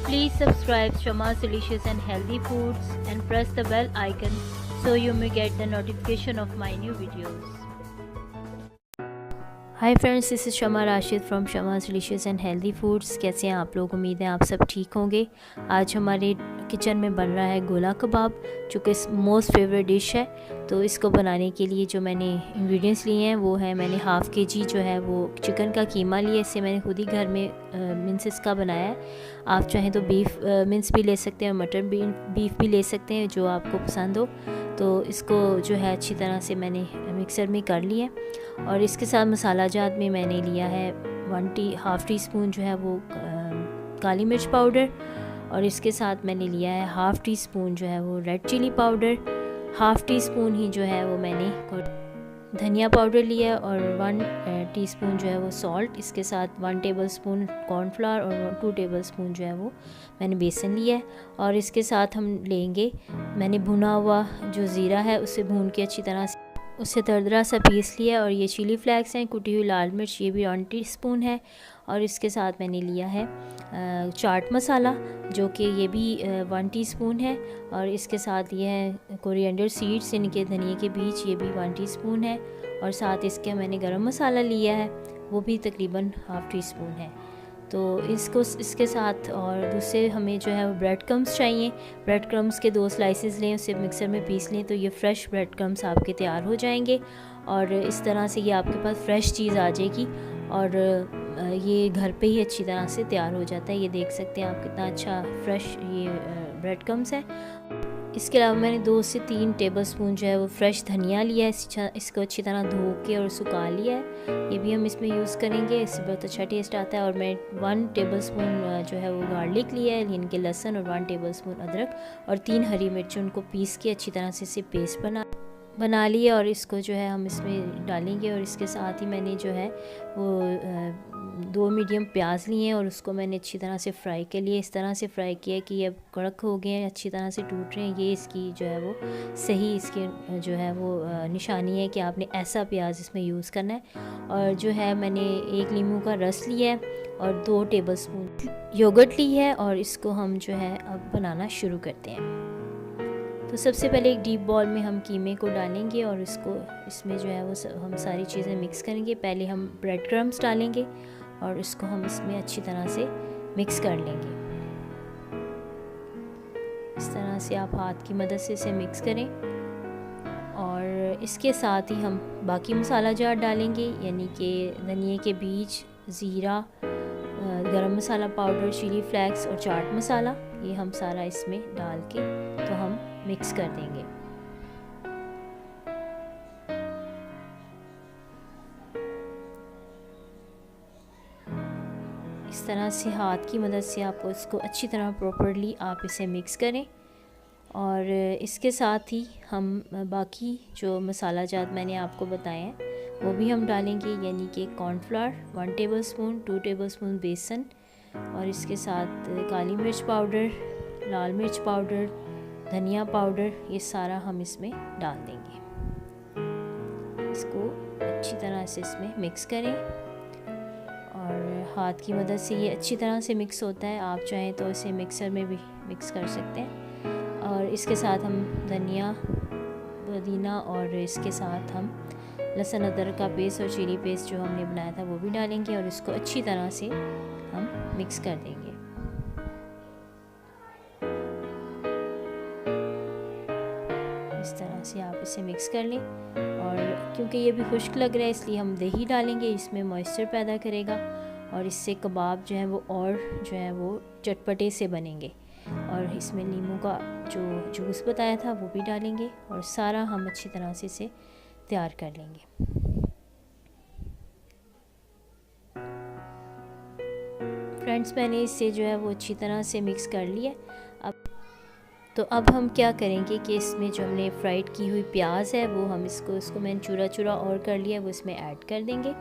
Please subscribe Shama's Delicious and Healthy Foods and press the bell icon so you may get the notification of my new videos. Hi friends, this is Shama Rashid from शमा's delicious and healthy foods. कैसे हैं आप लोग? उम्मीद है आप सब ठीक होंगे। आज हमारे किचन में बन रहा है गोला कबाब, जो कि मोस्ट फेवरेट डिश है। तो इसको बनाने के लिए जो मैंने इंग्रेडिएंट्स लिए हैं वो है, मैंने हाफ़ kg जो है वो चिकन का कीमा लिया। इससे मैंने खुद ही घर में मिन्स का बनाया है। आप चाहें तो बीफ मिन्स भी ले सकते हैं, मटन बीफ भी ले सकते हैं, जो आपको पसंद हो। तो इसको जो है अच्छी तरह से मैंने मिक्सर में कर लिया। और इसके साथ मसाला जात में मैंने लिया है हाफ़ टी स्पून जो है वो काली मिर्च पाउडर, और इसके साथ मैंने लिया है हाफ़ टी स्पून जो है वो red chilli powder, half teaspoon ही जो है वो मैंने धनिया पाउडर लिया है, और 1 टीस्पून जो है वो सॉल्ट। इसके साथ 1 टेबलस्पून कॉर्नफ्लावर और 2 टेबलस्पून जो है वो मैंने बेसन लिया है। और इसके साथ हम लेंगे, मैंने भुना हुआ जो ज़ीरा है उसे भून के अच्छी तरह से उसे दरदरा सा पीस लिया। और ये चिली फ्लेक्स हैं, कुटी हुई लाल मिर्च, ये भी 1 टीस्पून है। और इसके साथ मैंने लिया है चाट मसाला, जो कि ये भी 1 टीस्पून है। और इसके साथ ये है कोरिएंडर सीड्स, इनके धनिए के बीज, ये भी 1 टीस्पून है। और साथ इसके मैंने गरम मसाला लिया है, वो भी तकरीबन हाफ़ टी स्पून है। तो इसके साथ और दूसरे हमें जो है वो ब्रेड क्रम्स चाहिए। ब्रेड क्रम्स के 2 स्लाइसेस लें, उसे मिक्सर में पीस लें, तो ये फ्रेश ब्रेड क्रम्स आपके तैयार हो जाएंगे। और इस तरह से ये आपके पास फ्रेश चीज़ आ जाएगी, और ये घर पे ही अच्छी तरह से तैयार हो जाता है। ये देख सकते हैं आप कितना अच्छा फ्रेश ये ब्रेड क्रम्स है। इसके अलावा मैंने 2 से 3 टेबलस्पून जो है वो फ्रेश धनिया लिया है। इसको अच्छी तरह धो के और सुखा लिया है, ये भी हम इसमें यूज़ करेंगे, इससे बहुत अच्छा टेस्ट आता है। और मैं 1 टेबलस्पून जो है वो गार्लिक लिया है, यानी कि लहसुन, और 1 टेबलस्पून अदरक, और 3 हरी मिर्च, उनको पीस के अच्छी तरह से इसे पेस्ट बना लिए। और इसको जो है हम इसमें डालेंगे। और इसके साथ ही मैंने जो है वो 2 मीडियम प्याज लिए हैं, और उसको मैंने अच्छी तरह से फ्राई के लिए इस तरह से फ्राई किया कि ये अब कड़क हो गए हैं, अच्छी तरह से टूट रहे हैं। ये इसकी जो है वो सही इसकी जो है वो निशानी है कि आपने ऐसा प्याज इसमें यूज़ करना है। और जो है मैंने 1 नींबू का रस लिया है, और 2 टेबलस्पून योगर्ट ली है। और इसको हम जो है अब बनाना शुरू करते हैं। तो सबसे पहले एक डीप बॉल में हम कीमे को डालेंगे, और इसमें जो है वो हम सारी चीज़ें मिक्स करेंगे। पहले हम ब्रेड क्रम्स डालेंगे, और इसको हम इसमें अच्छी तरह से मिक्स कर लेंगे। इस तरह से आप हाथ की मदद से इसे मिक्स करें। और इसके साथ ही हम बाकी मसाला जार डालेंगे, यानी कि धनिए के बीज, ज़ीरा, गरम मसाला पाउडर, चिली फ्लेक्स और चाट मसाला, ये हम सारा इसमें डाल के तो हम मिक्स कर देंगे। इस तरह से हाथ की मदद से आपको इसको अच्छी तरह प्रॉपरली आप इसे मिक्स करें। और इसके साथ ही हम बाकी जो मसाला जात मैंने आपको बताए हैं वो भी हम डालेंगे, यानी कि कॉर्नफ्लावर 1 टेबलस्पून, 2 टेबलस्पून बेसन, और इसके साथ काली मिर्च पाउडर, लाल मिर्च पाउडर, धनिया पाउडर, ये सारा हम इसमें डाल देंगे। इसको अच्छी तरह से इसमें मिक्स करें, और हाथ की मदद से ये अच्छी तरह से मिक्स होता है। आप चाहें तो इसे मिक्सर में भी मिक्स कर सकते हैं। और इसके साथ हम धनिया, पुदीना, और इसके साथ हम लहसुन अदरक का पेस्ट और चिली पेस्ट जो हमने बनाया था वो भी डालेंगे, और इसको अच्छी तरह से हम मिक्स कर देंगे। इस तरह से आप इसे मिक्स कर लें। और क्योंकि ये भी खुश्क लग रहा है, इसलिए हम दही डालेंगे, इसमें मॉइस्चर पैदा करेगा, और इससे कबाब जो है वो और जो है वो चटपटे से बनेंगे। और इसमें नींबू का जो जूस बताया था वो भी डालेंगे, और सारा हम अच्छी तरह से इसे तैयार कर लेंगे। फ्रेंड्स, मैंने इसे जो है वो अच्छी तरह से मिक्स कर लिया। अब हम क्या करेंगे कि इसमें जो हमने फ्राइड की हुई प्याज है वो हम इसको मैंने चूरा चूरा और कर लिया, वो इसमें ऐड कर देंगे,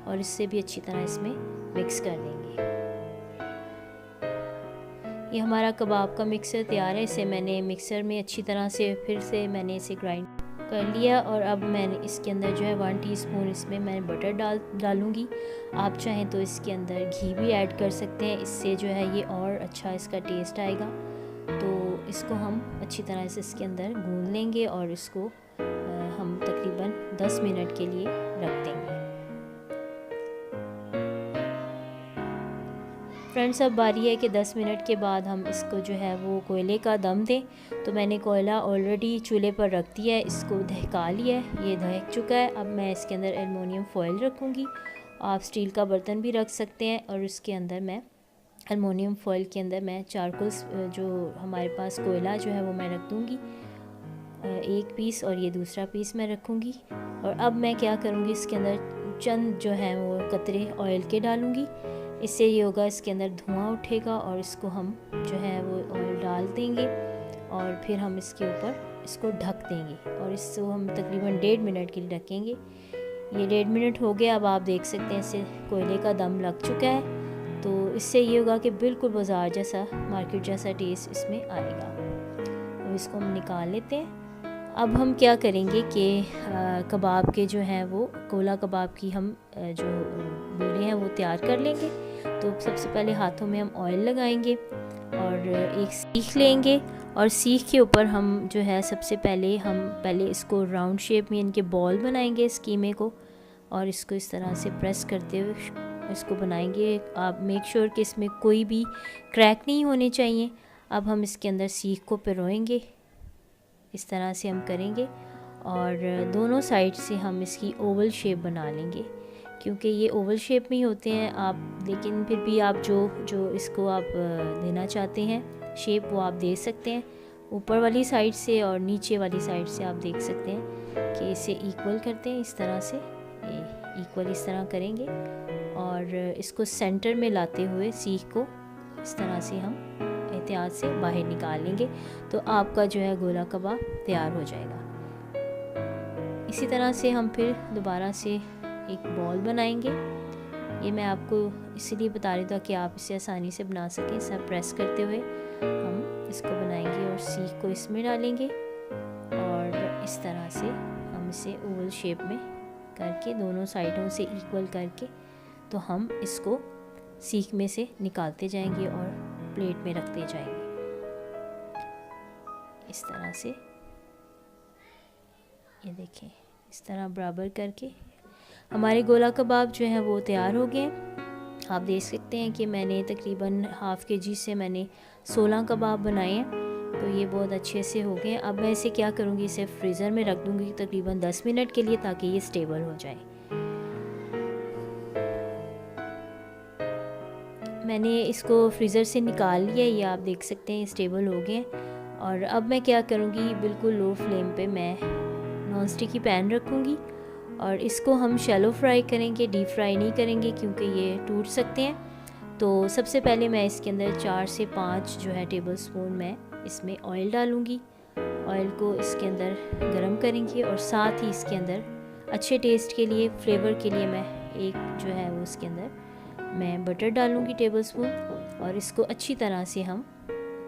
और इससे भी अच्छी तरह इसमें मिक्स कर देंगे। ये हमारा कबाब का मिक्सर तैयार है। इसे मैंने मिक्सर में अच्छी तरह से फिर से मैंने इसे ग्राइंड कर लिया। और अब मैंने इसके अंदर जो है 1 टीस्पून इसमें मैं बटर डालूँगी। आप चाहें तो इसके अंदर घी भी ऐड कर सकते हैं, इससे जो है ये और अच्छा इसका टेस्ट आएगा। तो इसको हम अच्छी तरह से इसके अंदर गूंद लेंगे और इसको हम तकरीबन 10 मिनट के लिए रख देंगे। फ्रेंड्स, अब बारी है कि 10 मिनट के बाद हम इसको जो है वो कोयले का दम दें। तो मैंने कोयला ऑलरेडी चूल्हे पर रख दिया है, इसको दहका लिया है, ये दहक चुका है। अब मैं इसके अंदर एलुमिनियम फॉइल रखूँगी। आप स्टील का बर्तन भी रख सकते हैं। और इसके अंदर मैं एलुमिनियम फॉइल के अंदर मैं चारकोल जो हमारे पास कोयला जो है वो मैं रख दूँगी, एक पीस, और ये दूसरा पीस मैं रखूँगी। और अब मैं क्या करूँगी, इसके अंदर चंद जो है वो कतरे ऑयल के डालूँगी। इससे ये होगा, इसके अंदर धुआं उठेगा और इसको हम जो है वो ऑयल डाल देंगे और फिर हम इसके ऊपर इसको ढक देंगे और इसको हम तकरीबन 1.5 मिनट के लिए ढकेंगे। ये 1.5 मिनट हो गया। अब आप देख सकते हैं इससे कोयले का दम लग चुका है। तो इससे ये होगा कि बिल्कुल बाज़ार जैसा, मार्केट जैसा टेस्ट इसमें आएगा। तो इसको हम निकाल लेते हैं। अब हम क्या करेंगे कि कबाब के जो हैं वो गोला कबाब की हम जो गोले हैं वो तैयार कर लेंगे। तो सबसे पहले हाथों में हम ऑयल लगाएंगे और एक सीख लेंगे और सीख के ऊपर हम जो है सबसे पहले इसको राउंड शेप में इनके बॉल बनाएंगे इस कीमे को, और इसको इस तरह से प्रेस करते हुए इसको बनाएंगे। आप मेक श्योर कि इसमें कोई भी क्रैक नहीं होने चाहिए। अब हम इसके अंदर सीख को पिरोएंगे, इस तरह से हम करेंगे और दोनों साइड से हम इसकी ओवल शेप बना लेंगे, क्योंकि ये ओवल शेप में ही होते हैं। आप लेकिन फिर भी आप जो इसको आप देना चाहते हैं शेप, वो आप दे सकते हैं। ऊपर वाली साइड से और नीचे वाली साइड से आप देख सकते हैं कि इसे इक्वल करते हैं, इस तरह से इक्वल इस तरह करेंगे और इसको सेंटर में लाते हुए सीख को इस तरह से हम एहतियात से बाहर निकाल लेंगे। तो आपका जो है गोला कबाब तैयार हो जाएगा। इसी तरह से हम फिर दोबारा से एक बॉल बनाएंगे। ये मैं आपको इसीलिए बता रही था कि आप इसे आसानी से बना सकें। सब प्रेस करते हुए हम इसको बनाएंगे और सीख को इसमें डालेंगे और इस तरह से हम इसे ओवल शेप में करके दोनों साइडों से इक्वल करके तो हम इसको सीख में से निकालते जाएंगे और प्लेट में रखते जाएंगे इस तरह से। ये देखें, इस तरह बराबर करके हमारे गोला कबाब जो है वो तैयार हो गए। आप देख सकते हैं कि मैंने तकरीबन ½ kg से मैंने 16 कबाब बनाए हैं, तो ये बहुत अच्छे से हो गए। अब मैं इसे क्या करूँगी, इसे फ्रीज़र में रख दूँगी तकरीबन 10 मिनट के लिए, ताकि ये स्टेबल हो जाए। मैंने इसको फ्रीज़र से निकाल लिया, ये आप देख सकते हैं स्टेबल हो गए। और अब मैं क्या करूँगी, बिल्कुल लो फ्लेम पे मैं नॉन स्टिक की पैन रखूँगी और इसको हम शैलो फ्राई करेंगे, डीप फ्राई नहीं करेंगे क्योंकि ये टूट सकते हैं। तो सबसे पहले मैं इसके अंदर 4 से 5 जो है टेबल स्पून मैं इसमें ऑयल डालूँगी। ऑयल को इसके अंदर गरम करेंगे और साथ ही इसके अंदर अच्छे टेस्ट के लिए, फ्लेवर के लिए मैं एक जो है वो इसके अंदर मैं बटर डालूँगी टेबल स्पून और इसको अच्छी तरह से हम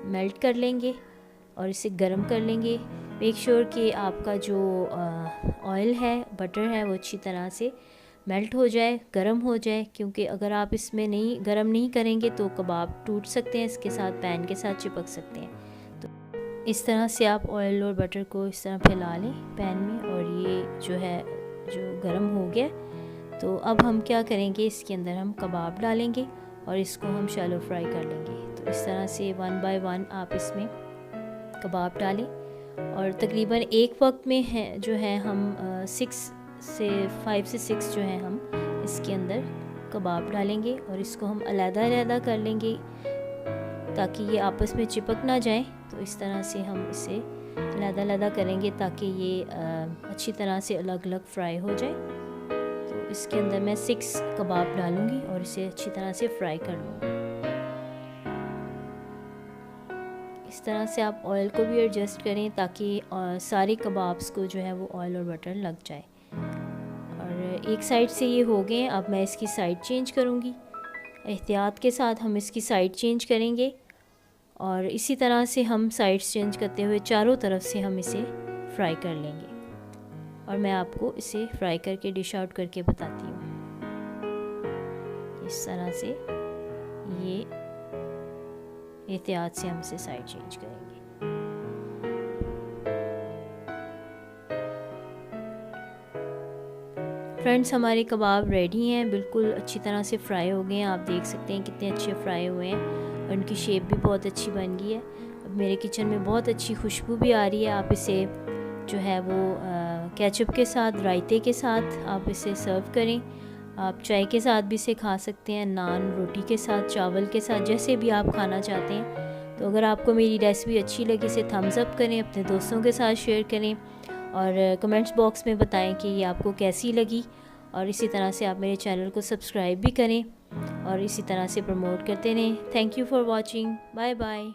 मेल्ट कर लेंगे और इसे गरम कर लेंगे। मेक श्योर कि आपका जो ऑयल है, बटर है, वो अच्छी तरह से मेल्ट हो जाए, गरम हो जाए, क्योंकि अगर आप इसमें गरम नहीं करेंगे तो कबाब टूट सकते हैं, इसके साथ पैन के साथ चिपक सकते हैं। तो इस तरह से आप ऑयल और बटर को इस तरह फैला लें पैन में और ये जो है जो गरम हो गया। तो अब हम क्या करेंगे, इसके अंदर हम कबाब डालेंगे और इसको हम शैलो फ्राई कर लेंगे। तो इस तरह से 1 बाय 1 आप इसमें कबाब डालें और तकरीबन एक वक्त में है जो है हम 5 से 6 जो है हम इसके अंदर कबाब डालेंगे और इसको हम अलग-अलग कर लेंगे ताकि ये आपस में चिपक ना जाए। तो इस तरह से हम इसे अलग-अलग करेंगे ताकि ये अच्छी तरह से अलग-अलग फ्राई हो जाए। तो इसके अंदर मैं 6 कबाब डालूँगी और इसे अच्छी तरह से फ्राई कर लूँगी। इस तरह से आप ऑयल को भी एडजस्ट करें ताकि सारे कबाब्स को जो है वो ऑयल और बटर लग जाए। और एक साइड से ये हो गए, अब मैं इसकी साइड चेंज करूँगी। एहतियात के साथ हम इसकी साइड चेंज करेंगे और इसी तरह से हम साइड चेंज करते हुए चारों तरफ से हम इसे फ्राई कर लेंगे। और मैं आपको इसे फ्राई करके डिश आउट करके बताती हूँ। इस तरह से ये एहतियात से हम इसे साइड चेंज करेंगे। फ्रेंड्स, हमारे कबाब रेडी हैं, बिल्कुल अच्छी तरह से फ्राई हो गए हैं। आप देख सकते हैं कितने अच्छे फ्राई हुए हैं और उनकी शेप भी बहुत अच्छी बन गई है। अब मेरे किचन में बहुत अच्छी खुशबू भी आ रही है। आप इसे जो है वो केचप के साथ, रायते के साथ आप इसे सर्व करें। आप चाय के साथ भी इसे खा सकते हैं, नान रोटी के साथ, चावल के साथ, जैसे भी आप खाना चाहते हैं। तो अगर आपको मेरी रेसिपी अच्छी लगी, इसे थम्स अप करें, अपने दोस्तों के साथ शेयर करें और कमेंट्स बॉक्स में बताएं कि ये आपको कैसी लगी। और इसी तरह से आप मेरे चैनल को सब्सक्राइब भी करें और इसी तरह से प्रमोट करते रहें। Thank you for watching. Bye bye.